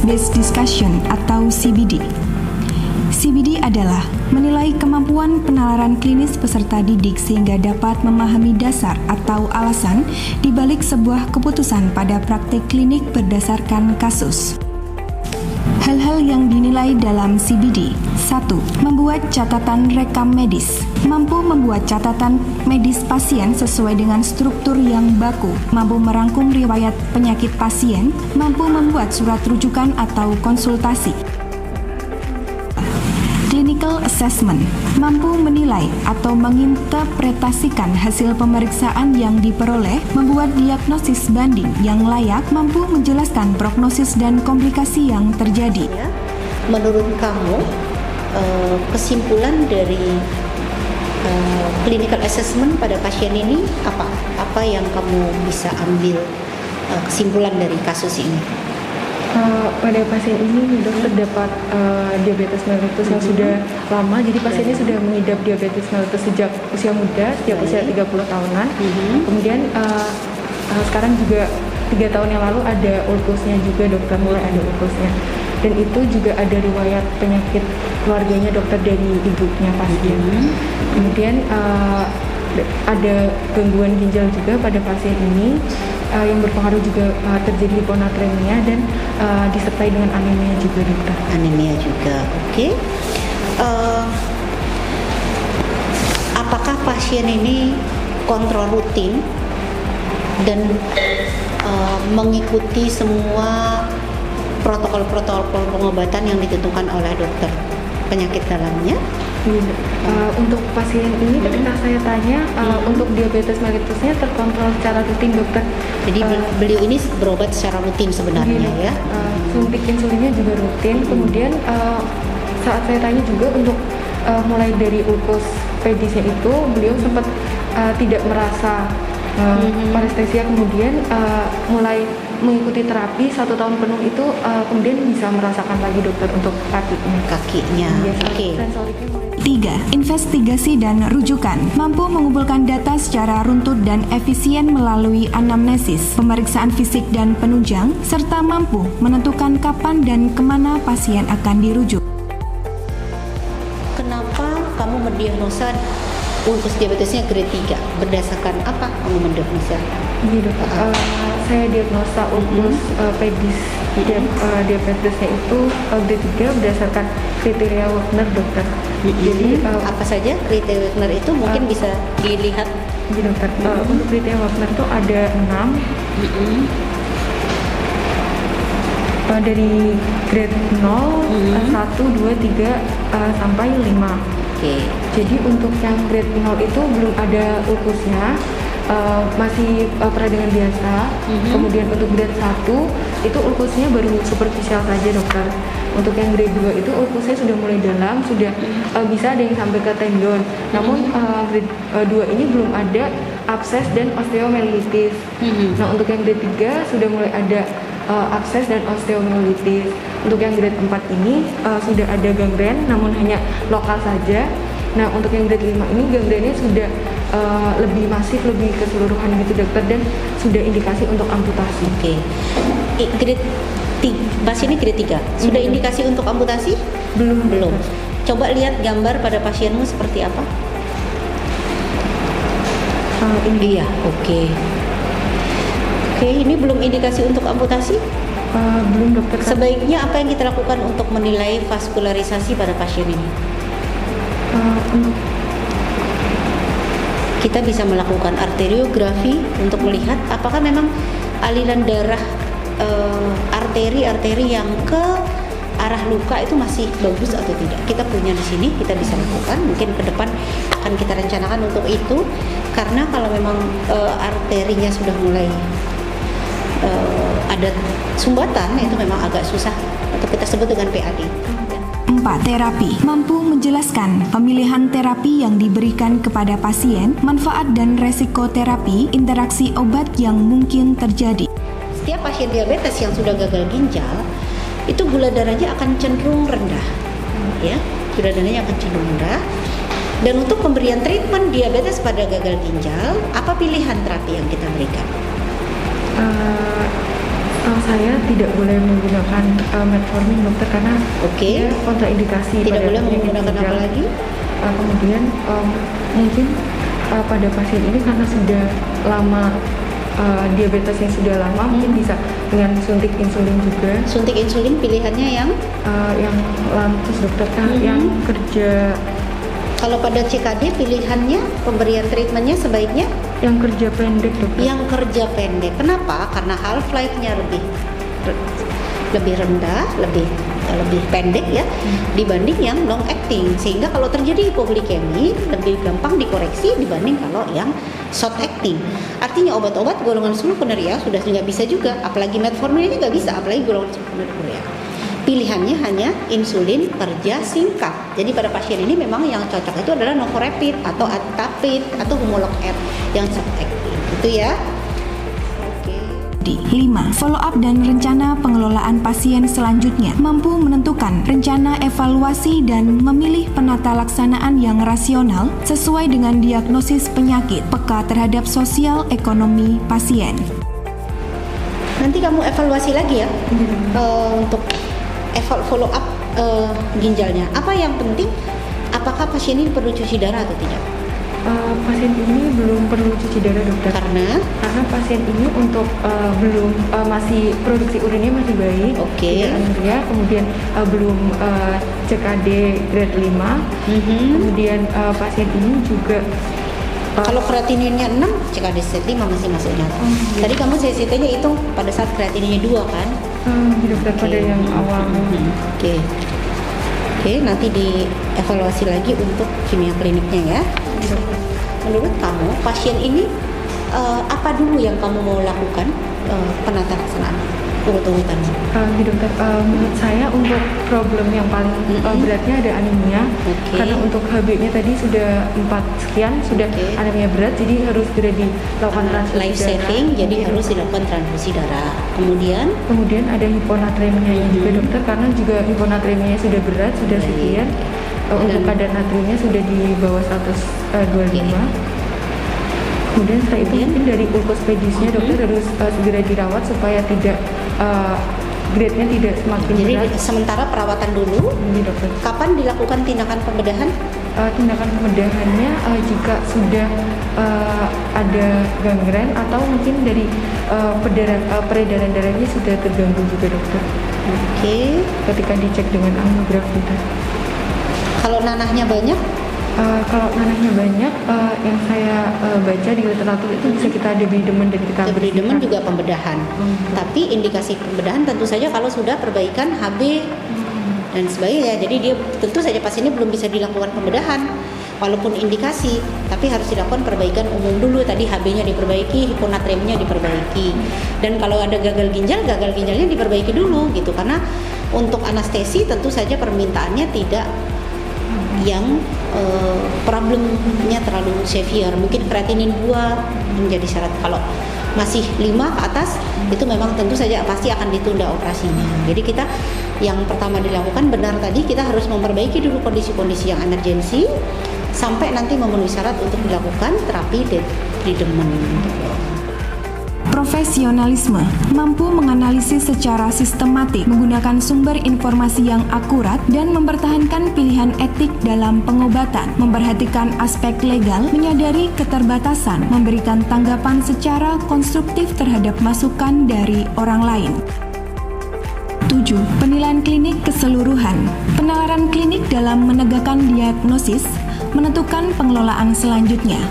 Based Discussion atau CBD. CBD adalah menilai kemampuan penalaran klinis peserta didik sehingga dapat memahami dasar atau alasan di balik sebuah keputusan pada praktik klinik berdasarkan kasus. Hal-hal yang dinilai dalam CBD. 1. Membuat catatan rekam medis. Mampu membuat catatan medis pasien sesuai dengan struktur yang baku. Mampu merangkum riwayat penyakit pasien. Mampu membuat surat rujukan atau konsultasi. Clinical Assessment. Mampu menilai atau menginterpretasikan hasil pemeriksaan yang diperoleh, membuat diagnosis banding yang layak, mampu menjelaskan prognosis dan komplikasi yang terjadi. Menurut kamu, kesimpulan dari clinical assessment pada pasien ini apa? Apa yang kamu bisa ambil kesimpulan dari kasus ini? Pada pasien ini dok terdapat diabetes mellitus yang sudah lama. Jadi pasien ini sudah mengidap diabetes mellitus sejak usia muda, sejak usia 30 tahunan. Kemudian sekarang juga 3 tahun yang lalu ada ulkusnya juga dokter, mulai ada ulkusnya. Dan itu juga ada riwayat penyakit keluarganya dokter dari ibunya pasien. Kemudian ada gangguan ginjal juga pada pasien ini yang berpengaruh juga terjadi hiponatremia dan disertai dengan anemia juga dokter. Anemia juga, oke. Apakah pasien ini kontrol rutin dan mengikuti semua protokol-protokol pengobatan yang ditentukan oleh dokter penyakit dalamnya? Untuk pasien ini ketika saya tanya untuk diabetes mellitusnya terkontrol secara rutin dokter. Jadi beliau ini berobat secara rutin sebenarnya ya? Suntik insulinnya juga rutin. Kemudian saat saya tanya juga untuk mulai dari ulkus pedisnya itu beliau sempat tidak merasa parestesia, kemudian mulai mengikuti terapi 1 tahun penuh itu kemudian bisa merasakan lagi dokter untuk kakinya. Oke. 3. Investigasi dan rujukan. Mampu mengumpulkan data secara runtut dan efisien melalui anamnesis, pemeriksaan fisik dan penunjang, serta mampu menentukan kapan dan kemana pasien akan dirujuk. Kenapa kamu mendiagnosa ulkus diabetesnya grade 3? Berdasarkan apa kamu mendiagnosa? Iya dok, saya diagnosa ulkus pedis diabetesnya itu grade 3 berdasarkan kriteria Wagner dokter. Jadi apa saja kriteria Wagner itu mungkin bisa dilihat di dokter. Untuk kriteria Wagner itu ada 6. Dari grade 0, 1, 2, 3 sampai 5. Oke. Jadi untuk yang grade 0 itu belum ada ulkusnya, masih peradangan biasa. Kemudian untuk grade 1 itu ulkusnya baru superficial saja dokter. Untuk yang grade 2 itu ulkusnya sudah mulai dalam, sudah bisa ada yang sampai ke tendon. Namun grade 2 ini belum ada abses dan osteomyelitis. Nah untuk yang grade 3 sudah mulai ada abses dan osteomyelitis. Untuk yang grade 4 ini sudah ada gangren namun hanya lokal saja. Nah untuk yang grade 5 ini gangrennya sudah lebih masif, lebih keseluruhan gitu dokter, dan sudah indikasi untuk amputasi. Oke. Grade 3, pasien ini grade 3. Sudah indikasi untuk amputasi? Belum. Coba lihat gambar pada pasienmu seperti apa? Ini iya, oke. Oke, ini belum indikasi untuk amputasi? Belum dokter. Sebaiknya apa yang kita lakukan untuk menilai vaskularisasi pada pasien ini? Kita bisa melakukan arteriografi untuk melihat apakah memang aliran darah arteri yang ke arah luka itu masih bagus atau tidak. Kita punya di sini, kita bisa lakukan. Mungkin ke depan akan kita rencanakan untuk itu, karena kalau memang arterinya sudah mulai ada sumbatan, itu memang agak susah atau kita sebut dengan PAD. 4. Terapi. Mampu menjelaskan pemilihan terapi yang diberikan kepada pasien, manfaat dan resiko terapi, interaksi obat yang mungkin terjadi. Setiap pasien diabetes yang sudah gagal ginjal, itu gula darahnya akan cenderung rendah. Ya, gula darahnya akan cenderung rendah. Dan untuk pemberian treatment diabetes pada gagal ginjal, apa pilihan terapi yang kita berikan? Saya tidak boleh menggunakan metformin dokter karena Oke. dia kontraindikasi. Tidak pada boleh penyakit menggunakan apa ginjal. lagi? Kemudian mungkin pada pasien ini karena sudah lama diabetesnya sudah lama, mungkin bisa dengan suntik insulin juga. Suntik insulin pilihannya yang Yang lantus dokter yang kerja kalau pada CKD pilihannya pemberian treatmentnya sebaiknya yang kerja pendek dokter. yang kerja pendek. Kenapa? Karena half life-nya lebih rendah, lebih pendek ya dibanding yang long acting. Sehingga kalau terjadi hipoglikemi lebih gampang dikoreksi dibanding kalau yang short acting. Artinya obat-obat golongan sulfonylurea sudah nggak bisa juga, apalagi metformin ini nggak bisa, apalagi golongan sulfonylurea. Pilihannya hanya insulin kerja singkat. Jadi pada pasien ini memang yang cocok itu adalah novorapid atau atapid atau Humalog R yang short acting. Itu ya. Oke. 5. Follow up dan rencana pengelolaan pasien selanjutnya. Mampu menentukan rencana evaluasi dan memilih penata laksanaan yang rasional sesuai dengan diagnosis penyakit, peka terhadap sosial ekonomi pasien. Nanti kamu evaluasi lagi ya untuk follow up ginjalnya. Apa yang penting? Apakah pasien ini perlu cuci darah atau tidak? Pasien ini belum perlu cuci darah dokter. Karena Pasien ini untuk belum masih produksi urinnya masih baik. Oke. Tidak anuria, kemudian belum CKD grade 5. Kemudian pasien ini juga kalau kreatininnya 6, CKD stage 5 masih masuknya. Tadi kamu CCT-nya itu pada saat kreatininnya 2 kan? dokter pada yang awal. Oke, nanti dievaluasi lagi untuk kimia kliniknya ya. Menurut kamu pasien ini apa dulu yang kamu mau lakukan penata laksanaan urut-urutannya? Dokter, menurut saya untuk problem yang paling beratnya ada anemia. Karena untuk HB-nya tadi sudah 4 sekian, sudah anemia berat, jadi harus segera dilakukan transfusi Life darah. saving, jadi harus dilakukan transfusi darah. Kemudian ada hiponatremia juga dokter, karena juga hiponatremia sudah berat, sudah sekian. Untuk kadar natriumnya sudah di bawah 125. Kemudian setelah itu mungkin dari ulkus pedisnya dokter harus segera dirawat supaya tidak grade-nya tidak semakin Jadi berat. sementara perawatan dulu. Ini dokter. Kapan dilakukan tindakan pembedahan? Tindakan pembedahannya jika sudah ada gangren atau mungkin dari peredaran darahnya sudah terganggu juga dokter. Oke. Ketika dicek dengan angiografi. Kalau nanahnya banyak, kalau nanahnya banyak, yang saya baca di literatur itu bisa kita debridemen dan kita debridemen bersihkan. juga pembedahan. Tapi indikasi pembedahan tentu saja kalau sudah perbaikan HB dan sebagainya. Jadi dia tentu saja pasien ini belum bisa dilakukan pembedahan walaupun indikasi, tapi harus dilakukan perbaikan umum dulu. Tadi HB-nya diperbaiki, hiponatremia diperbaiki. Dan kalau ada gagal ginjalnya diperbaiki dulu gitu. Karena untuk anestesi tentu saja permintaannya tidak yang problemnya terlalu severe. Mungkin kreatinin 2 menjadi syarat. Kalau masih 5 ke atas itu memang tentu saja pasti akan ditunda operasinya. Jadi kita yang pertama dilakukan benar tadi, kita harus memperbaiki dulu kondisi-kondisi yang emergensi sampai nanti memenuhi syarat untuk dilakukan terapi debridement. Profesionalisme mampu menganalisis secara sistematik, menggunakan sumber informasi yang akurat, dan mempertahankan pilihan etik dalam pengobatan, memperhatikan aspek legal, menyadari keterbatasan, memberikan tanggapan secara konstruktif terhadap masukan dari orang lain. 7. Penilaian klinik keseluruhan. Penalaran klinik dalam menegakkan diagnosis, menentukan pengelolaan selanjutnya.